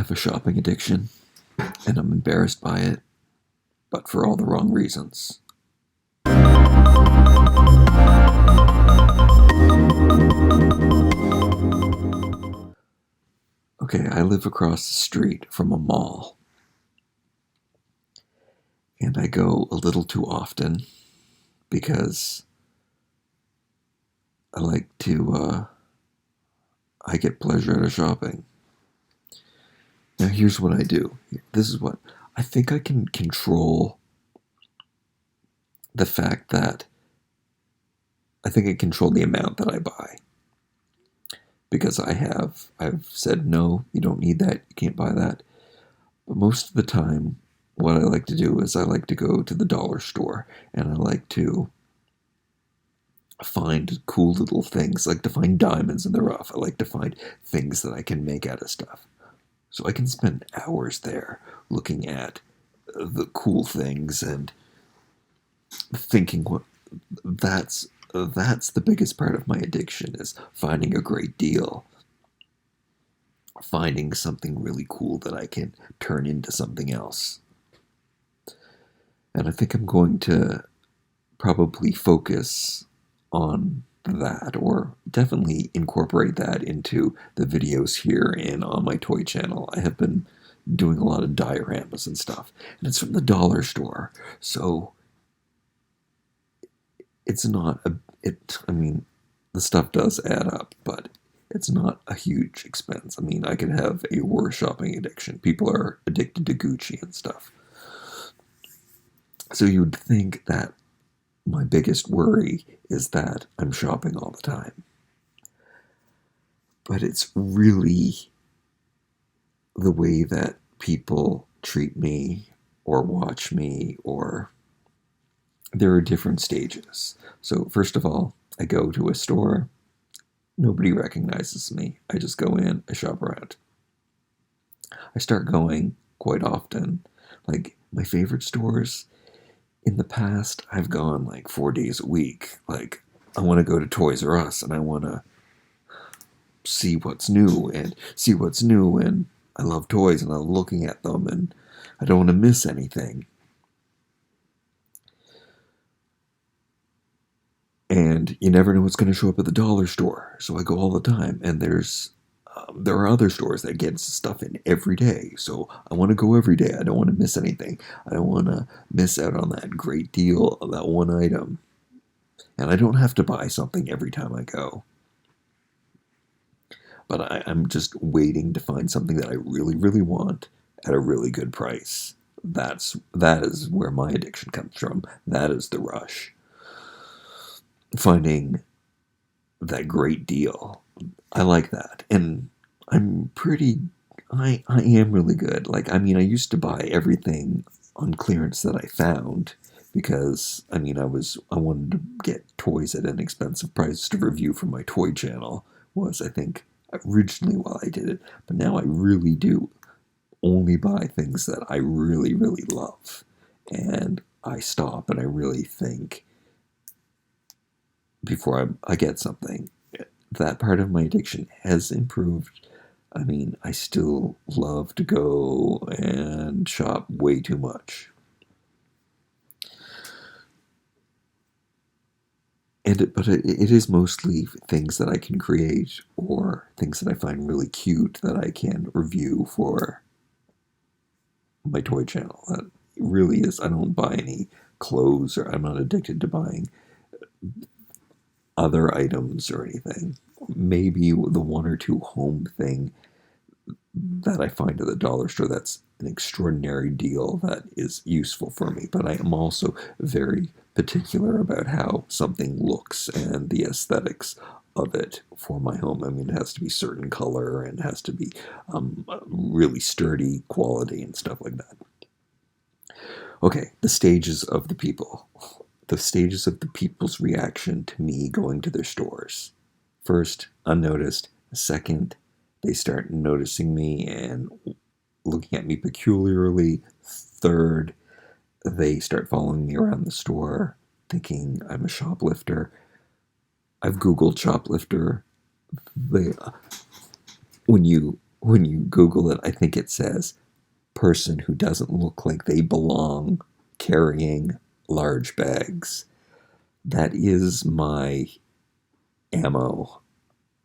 have a shopping addiction, and I'm embarrassed by it, but for all the wrong reasons. Okay, I live across the street from a mall, and I go a little too often because I get pleasure out of shopping. Now, here's what I do. This is what I think I can control the fact that I think I control the amount that I buy. Because I've said, no, you don't need that, you can't buy that. But most of the time, what I like to do is I like to go to the dollar store and I like to find cool little things. I like to find diamonds in the rough. I like to find things that I can make out of stuff. So I can spend hours there looking at the cool things and thinking that's the biggest part of my addiction, is finding a great deal. Finding something really cool that I can turn into something else. And I think I'm going to probably focus on that, or definitely incorporate that into the videos here and on my toy channel. I have been doing a lot of dioramas and stuff, and it's from the dollar store, so it's not the stuff does add up, but it's not a huge expense. I mean, I could have a worse shopping addiction. People are addicted to Gucci and stuff. So you would think that my biggest worry is that I'm shopping all the time. But it's really the way that people treat me or watch me, or there are different stages. So first of all, I go to a store. Nobody recognizes me. I just go in, I shop around. I start going quite often. Like, my favorite stores, in the past, I've gone like 4 days a week. Like, I want to go to Toys R Us and I want to see what's new, and I love toys and I love looking at them, and I don't want to miss anything. And you never know what's going to show up at the dollar store, so I go all the time. And there are other stores that get stuff in every day, so I want to go every day. I don't want to miss anything. I don't want to miss out on that great deal of that one item. And I don't have to buy something every time I go. But I'm just waiting to find something that I really, really want at a really good price. That is where my addiction comes from. That is the rush. Finding that great deal. I like that. And I am really good. Like, I used to buy everything on clearance that I found, because, I wanted to get toys at inexpensive prices to review for my toy channel, was, I think, originally why I did it. But now I really do only buy things that I really, really love. And I stop and I really think before I get something. That part of my addiction has improved. I still love to go and shop way too much. But it is mostly things that I can create, or things that I find really cute that I can review for my toy channel. That really is. I don't buy any clothes, or I'm not addicted to buying other items or anything. Maybe the one or two home thing that I find at the dollar store that's an extraordinary deal that is useful for me. But I am also very particular about how something looks and the aesthetics of it for my home. It has to be certain color, and it has to be really sturdy quality and stuff like that. Okay, the stages of the people. The stages of the people's reaction to me going to their stores. First, unnoticed. Second, they start noticing me and looking at me peculiarly. Third, they start following me around the store, thinking I'm a shoplifter. I've Googled shoplifter. When you when you Google it, I think it says person who doesn't look like they belong carrying large bags. That is my ammo.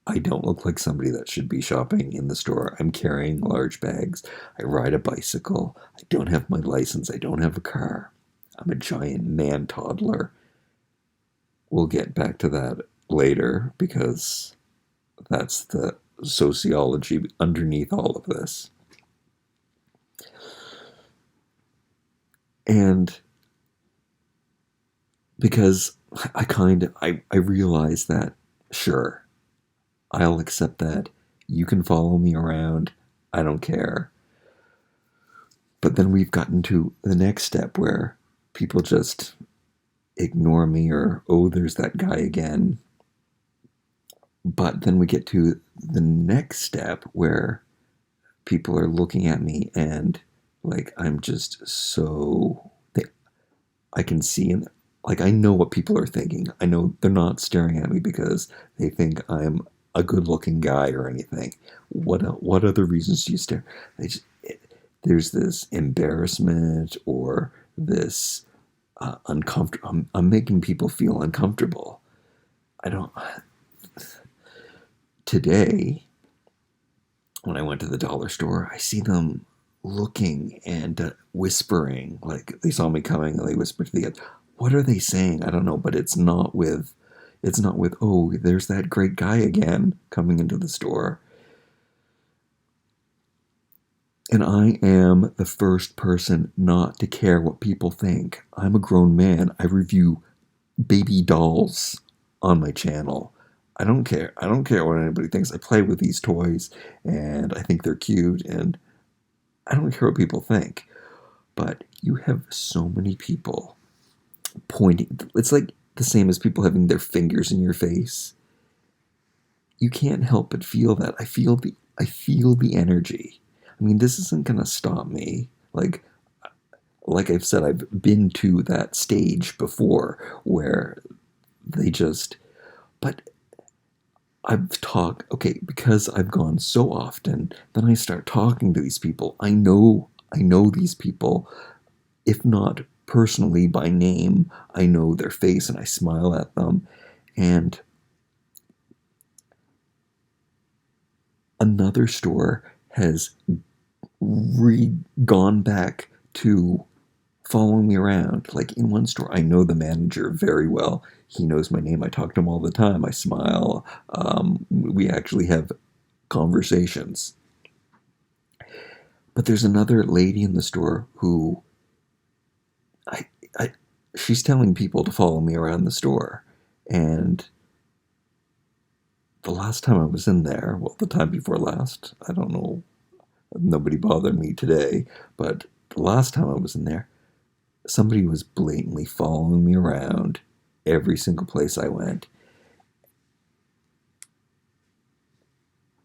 I don't look like somebody that should be shopping in the store. I'm carrying large bags. I ride a bicycle. I don't have my license. I don't have a car. I'm a giant man toddler. We'll get back to that later because that's the sociology underneath all of this. And because I realize that, sure, I'll accept that. You can follow me around. I don't care. But then we've gotten to the next step where people just ignore me or, oh, there's that guy again. But then we get to the next step where people are looking at me and like I'm just so I can see and like I know what people are thinking. I know they're not staring at me because they think I'm a good-looking guy or anything. What other reasons do you stare? There's this embarrassment or this uncomfortable. I'm making people feel uncomfortable. I don't. Today, when I went to the dollar store, I see them looking and whispering. Like they saw me coming and they whispered to the other. What are they saying? I don't know, but it's not with, oh, there's that great guy again coming into the store. And I am the first person not to care what people think. I'm a grown man. I review baby dolls on my channel. I don't care. I don't care what anybody thinks. I play with these toys and I think they're cute and I don't care what people think. But you have so many people pointing. It's like the same as people having their fingers in your face. You can't help but feel that. I feel the energy. I mean, this isn't going to stop me. Like I've said, I've been to that stage before where they just, but I've talked, okay, because I've gone so often, then I start talking to these people. I know these people, if not personally by name, I know their face and I smile at them. And another store has gone back to following me around. Like in one store, I know the manager very well. He knows my name. I talk to him all the time. I smile. We actually have conversations. But there's another lady in the store who she's telling people to follow me around the store. And the last time I was in there, well, the time before last, I don't know, nobody bothered me today, but the last time I was in there, somebody was blatantly following me around every single place I went.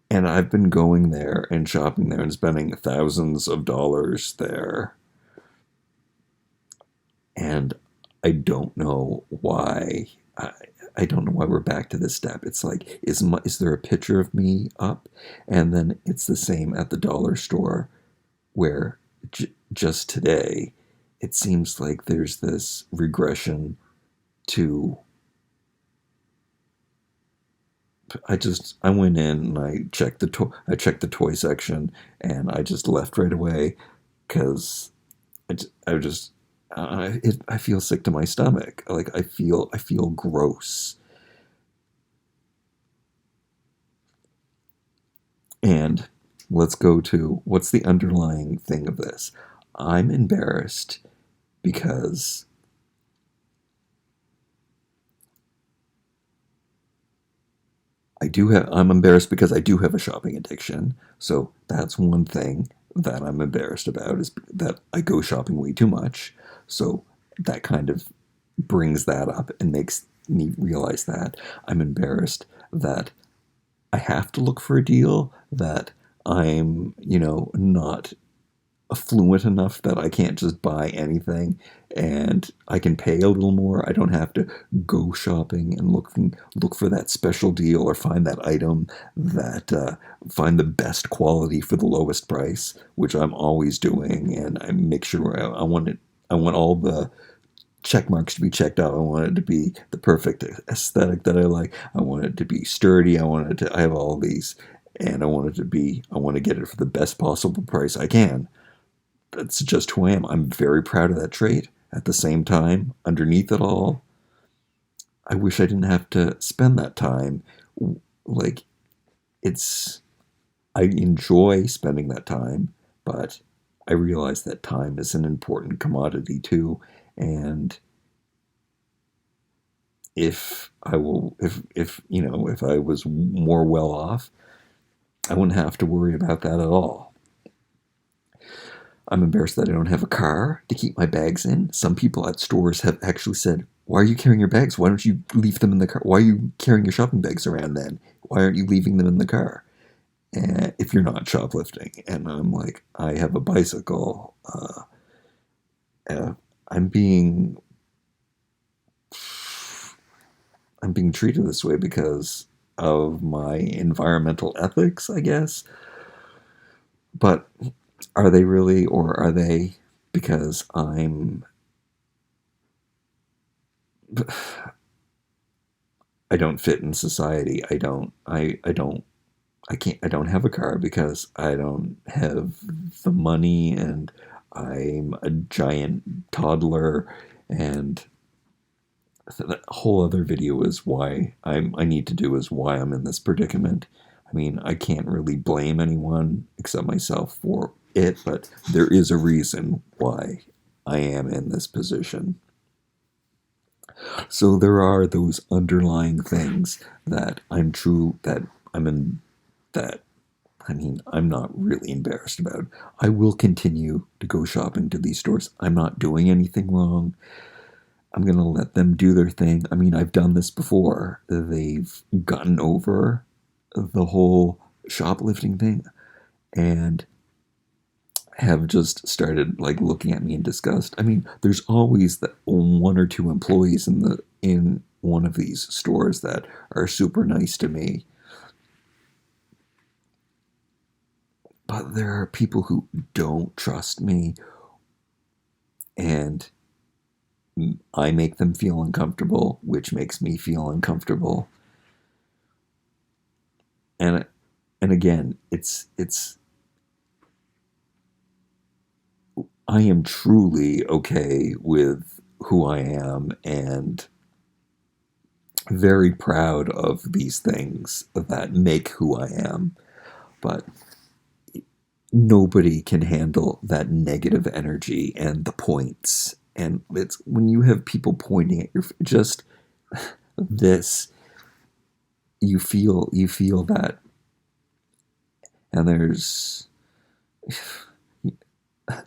And I've been going there and shopping there and spending thousands of dollars there. And I don't know why. I don't know why we're back to this step. It's like, is there a picture of me up? And then it's the same at the dollar store where just today, it seems like there's this regression to, I went in and I checked the toy section and I just left right away because I feel sick to my stomach. Like I feel gross. And let's go to what's the underlying thing of this. I'm embarrassed because I'm embarrassed because I do have a shopping addiction. So that's one thing that I'm embarrassed about is that I go shopping way too much. So that kind of brings that up and makes me realize that I'm embarrassed that I have to look for a deal, that I'm, not affluent enough that I can't just buy anything, and I can pay a little more. I don't have to go shopping and look for that special deal or find that item that find the best quality for the lowest price, which I'm always doing, and I make sure I want it. I want all the check marks to be checked out. I want it to be the perfect aesthetic that I like. I want it to be sturdy. I have all these, and I want to get it for the best possible price I can. That's just who I am. I'm very proud of that trait. At the same time, underneath it all, I wish I didn't have to spend that time. Like, I enjoy spending that time, but I realize that time is an important commodity too. And if I was more well off, I wouldn't have to worry about that at all. I'm embarrassed that I don't have a car to keep my bags in. Some people at stores have actually said, "Why are you carrying your bags? Why don't you leave them in the car? Why are you carrying your shopping bags around then? Why aren't you leaving them in the car?" If you're not shoplifting. And I'm like, I have a bicycle. I'm being treated this way because of my environmental ethics, I guess. But are they really, or are they because I don't fit in society? I don't have a car because I don't have the money, and I'm a giant toddler, and that whole other video is why I need to do is why I'm in this predicament. I mean, I can't really blame anyone except myself for it, but there is a reason why I am in this position. So there are those underlying things that I'm not really embarrassed about. I will continue to go shopping to these stores. I'm not doing anything wrong. I'm going to let them do their thing. I mean, I've done this before. They've gotten over the whole shoplifting thing and have just started like looking at me in disgust. I mean, there's always that one or two employees in one of these stores that are super nice to me. But there are people who don't trust me, and I make them feel uncomfortable, which makes me feel uncomfortable. And again, it's I am truly okay with who I am and very proud of these things that make who I am. But nobody can handle that negative energy and the points. And it's when you have people pointing at your just this, you feel that, and there's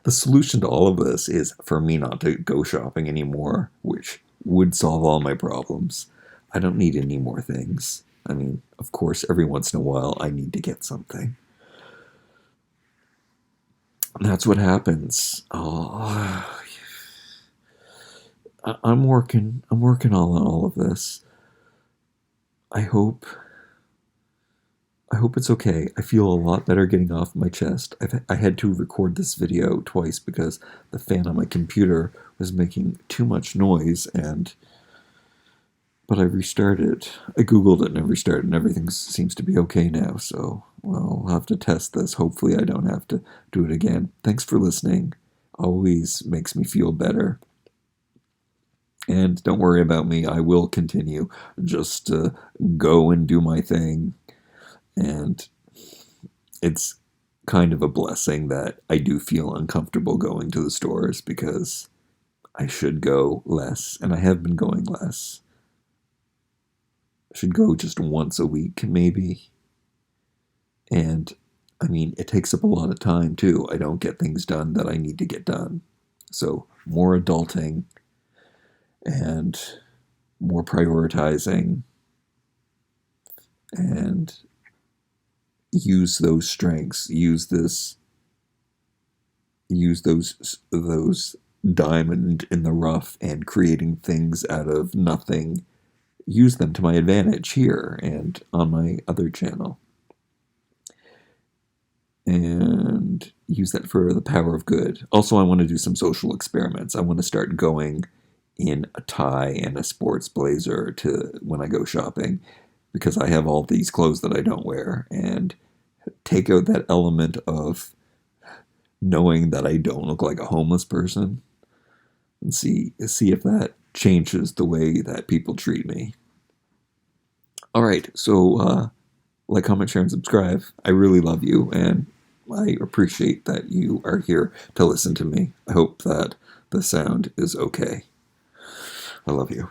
the solution to all of this is for me not to go shopping anymore, which would solve all my problems. I don't need any more things. I mean, of course, every once in a while I need to get something. And that's what happens. Oh, I'm working on all of this. I hope it's okay. I feel a lot better getting off my chest. I had to record this video twice because the fan on my computer was making too much noise, but I restarted. I Googled it and I restarted, and everything seems to be okay now. So, well, I'll have to test this. Hopefully I don't have to do it again. Thanks for listening. Always makes me feel better. And don't worry about me. I will continue just to go and do my thing. And it's kind of a blessing that I do feel uncomfortable going to the stores because I should go less, and I have been going less. I should go just once a week, maybe. And, I mean, it takes up a lot of time, too. I don't get things done that I need to get done. So, more adulting and more prioritizing, and use those strengths, use use those diamond in the rough and creating things out of nothing, use them to my advantage here and on my other channel. And use that for the power of good. Also, I want to do some social experiments. I want to start going in a tie and a sports blazer to when I go shopping, because I have all these clothes that I don't wear, and take out that element of knowing that I don't look like a homeless person, and see if that changes the way that people treat me. All right, so like, comment, share, and subscribe. I really love you, and I appreciate that you are here to listen to me. I hope that the sound is okay. I love you.